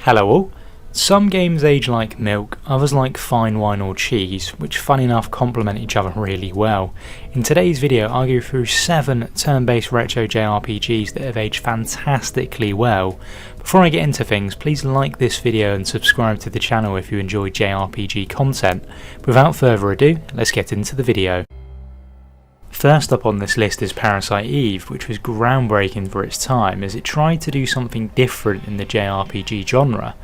Hello all. Some games age like milk, others like fine wine or cheese, which funny enough complement each other really well. In today's video I'll go through 7 turn-based retro JRPGs that have aged fantastically well. Before I get into things, please like this video and subscribe to the channel if you enjoy JRPG content. Without further ado, let's get into the video. First up on this list is Parasite Eve, which was groundbreaking for its time as it tried to do something different in the JRPG genre.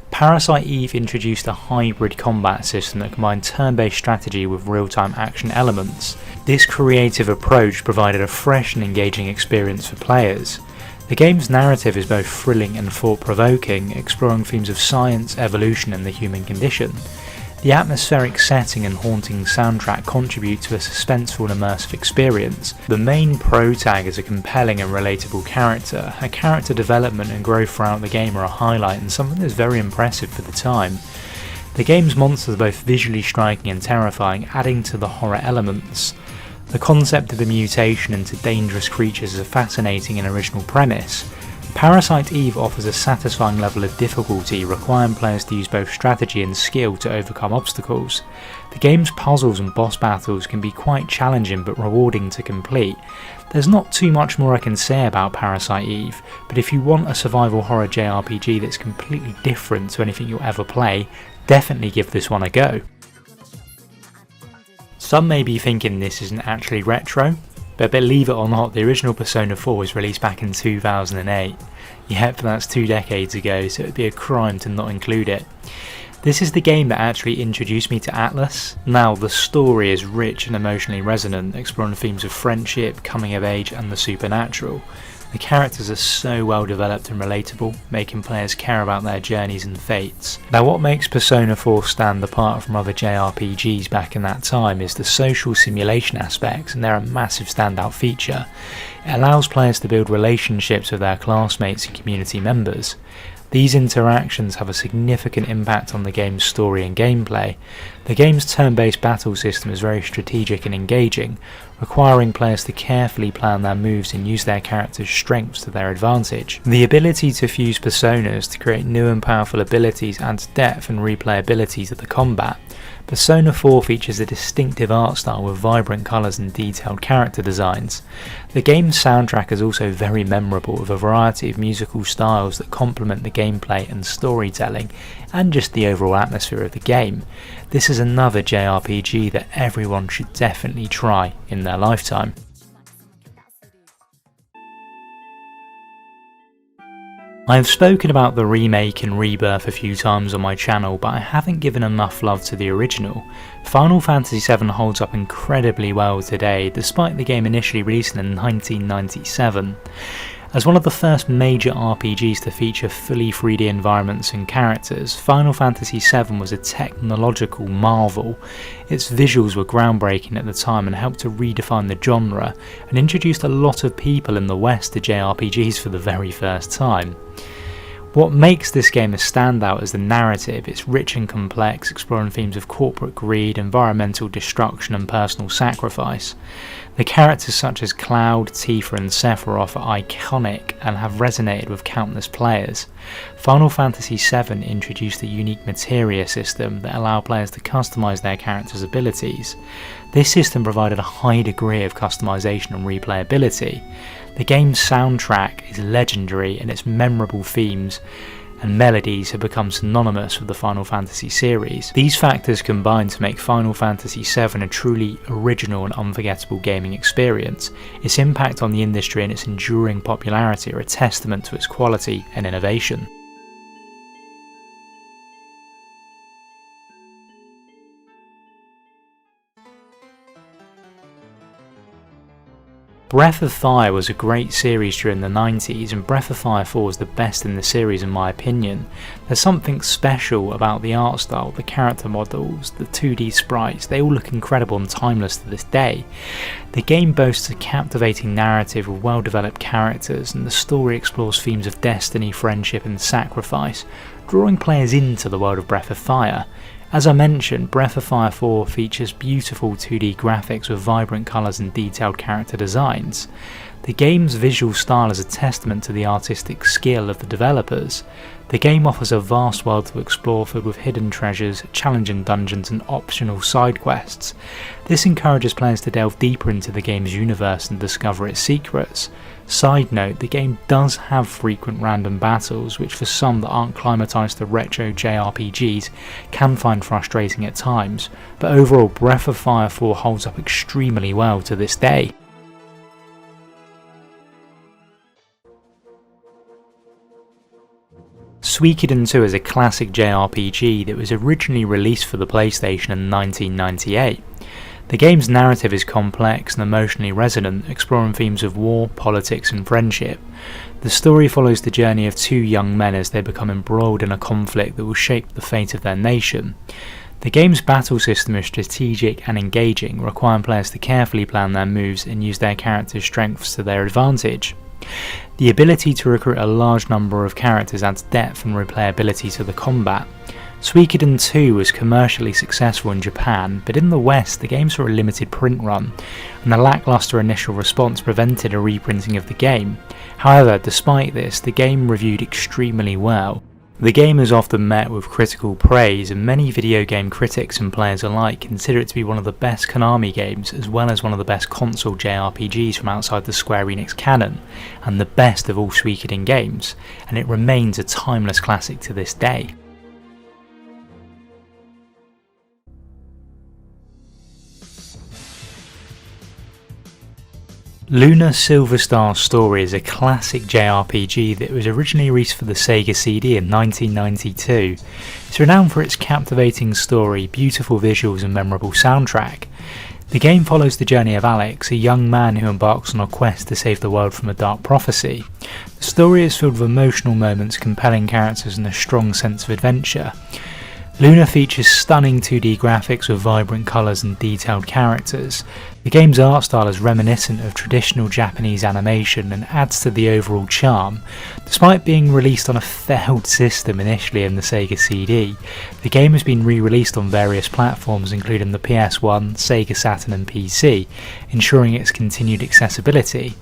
Parasite Eve introduced a hybrid combat system that combined turn-based strategy with real-time action elements. This creative approach provided a fresh and engaging experience for players. The game's narrative is both thrilling and thought-provoking, exploring themes of science, evolution and the human condition. The atmospheric setting and haunting soundtrack contribute to a suspenseful and immersive experience. The main protag is a compelling and relatable character. Her character development and growth throughout the game are a highlight and something that's very impressive for the time. The game's monsters are both visually striking and terrifying, adding to the horror elements. The concept of the mutation into dangerous creatures is a fascinating and original premise. Parasite Eve offers a satisfying level of difficulty, requiring players to use both strategy and skill to overcome obstacles. The game's puzzles and boss battles can be quite challenging but rewarding to complete. There's not too much more I can say about Parasite Eve, but if you want a survival horror JRPG that's completely different to anything you'll ever play, definitely give this one a go. Some may be thinking this isn't actually retro, but believe it or not, the original Persona 4 was released back in 2008. Yep, that's 2 decades ago, so it would be a crime to not include it. This is the game that actually introduced me to Atlas. Now, the story is rich and emotionally resonant, exploring themes of friendship, coming of age and the supernatural. The characters are so well developed and relatable, making players care about their journeys and fates. Now what makes Persona 4 stand apart from other JRPGs back in that time is the social simulation aspects, and they're a massive standout feature. It allows players to build relationships with their classmates and community members. These interactions have a significant impact on the game's story and gameplay. The game's turn-based battle system is very strategic and engaging, requiring players to carefully plan their moves and use their character's strengths to their advantage. The ability to fuse personas to create new and powerful abilities adds depth and replayability to the combat. Persona 4 features a distinctive art style with vibrant colours and detailed character designs. The game's soundtrack is also very memorable, with a variety of musical styles that complement the gameplay and storytelling, and just the overall atmosphere of the game. This is another JRPG that everyone should definitely try in their lifetime. I have spoken about the remake and rebirth a few times on my channel, but I haven't given enough love to the original. Final Fantasy VII holds up incredibly well today, despite the game initially releasing in 1997. As one of the first major RPGs to feature fully 3D environments and characters, Final Fantasy VII was a technological marvel. Its visuals were groundbreaking at the time and helped to redefine the genre, and introduced a lot of people in the West to JRPGs for the very first time. What makes this game a standout is the narrative. It's rich and complex, exploring themes of corporate greed, environmental destruction and personal sacrifice. The characters such as Cloud, Tifa and Sephiroth are iconic and have resonated with countless players. Final Fantasy VII introduced a unique materia system that allowed players to customise their characters' abilities. This system provided a high degree of customization and replayability. The game's soundtrack is legendary, and its memorable themes and melodies have become synonymous with the Final Fantasy series. These factors combine to make Final Fantasy VII a truly original and unforgettable gaming experience. Its impact on the industry and its enduring popularity are a testament to its quality and innovation. Breath of Fire was a great series during the 90s, and Breath of Fire 4 is the best in the series in my opinion. There's something special about the art style, the character models, the 2D sprites. They all look incredible and timeless to this day. The game boasts a captivating narrative with well developed characters, and the story explores themes of destiny, friendship and sacrifice, drawing players into the world of Breath of Fire. As I mentioned, Breath of Fire 4 features beautiful 2D graphics with vibrant colours and detailed character designs. The game's visual style is a testament to the artistic skill of the developers. The game offers a vast world to explore filled with hidden treasures, challenging dungeons and optional side quests. This encourages players to delve deeper into the game's universe and discover its secrets. Side note, the game does have frequent random battles, which for some that aren't climatised to retro JRPGs can find frustrating at times, but overall Breath of Fire 4 holds up extremely well to this day. Suikoden 2 is a classic JRPG that was originally released for the PlayStation in 1998. The game's narrative is complex and emotionally resonant, exploring themes of war, politics and friendship. The story follows the journey of two young men as they become embroiled in a conflict that will shape the fate of their nation. The game's battle system is strategic and engaging, requiring players to carefully plan their moves and use their characters' strengths to their advantage. The ability to recruit a large number of characters adds depth and replayability to the combat. Suikoden 2 was commercially successful in Japan, but in the West the game saw a limited print run, and a lackluster initial response prevented a reprinting of the game. However, despite this, the game reviewed extremely well. The game is often met with critical praise, and many video game critics and players alike consider it to be one of the best Konami games, as well as one of the best console JRPGs from outside the Square Enix canon, and the best of all Suikoden games, and it remains a timeless classic to this day. Luna Silver Star Story is a classic JRPG that was originally released for the Sega CD in 1992. It's renowned for its captivating story, beautiful visuals and memorable soundtrack. The game follows the journey of Alex, a young man who embarks on a quest to save the world from a dark prophecy. The story is filled with emotional moments, compelling characters and a strong sense of adventure. Luna features stunning 2D graphics with vibrant colours and detailed characters. The game's art style is reminiscent of traditional Japanese animation and adds to the overall charm. Despite being released on a failed system initially in the Sega CD, the game has been re-released on various platforms including the PS1, Sega Saturn and PC, ensuring its continued accessibility.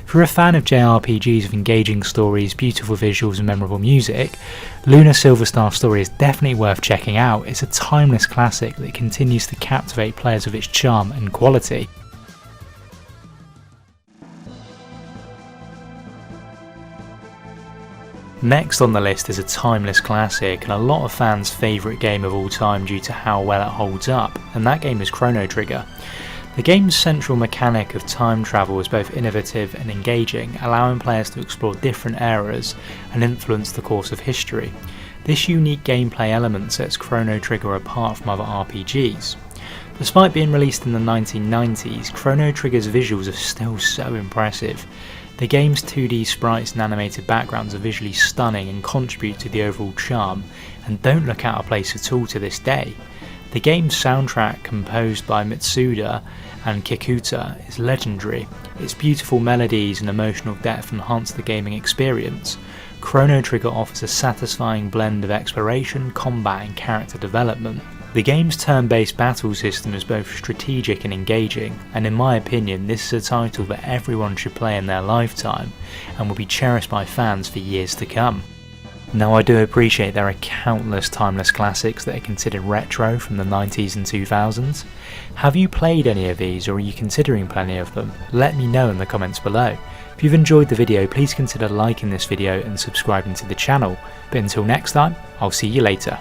If you're a fan of JRPGs with engaging stories, beautiful visuals and memorable music, Luna Silver Star Story is definitely worth checking out. It's a timeless classic that continues to captivate players with its charm and quality. Next on the list is a timeless classic and a lot of fans' favourite game of all time due to how well it holds up, and that game is Chrono Trigger. The game's central mechanic of time travel is both innovative and engaging, allowing players to explore different eras and influence the course of history. This unique gameplay element sets Chrono Trigger apart from other RPGs. Despite being released in the 1990s, Chrono Trigger's visuals are still so impressive. The game's 2D sprites and animated backgrounds are visually stunning and contribute to the overall charm, and don't look out of place at all to this day. The game's soundtrack, composed by Mitsuda and Kikuta, is legendary. Its beautiful melodies and emotional depth enhance the gaming experience. Chrono Trigger offers a satisfying blend of exploration, combat and character development. The game's turn-based battle system is both strategic and engaging, and in my opinion this is a title that everyone should play in their lifetime and will be cherished by fans for years to come. Now I do appreciate there are countless timeless classics that are considered retro from the 90s and 2000s. Have you played any of these, or are you considering playing any of them? Let me know in the comments below. If you've enjoyed the video, please consider liking this video and subscribing to the channel. But until next time, I'll see you later.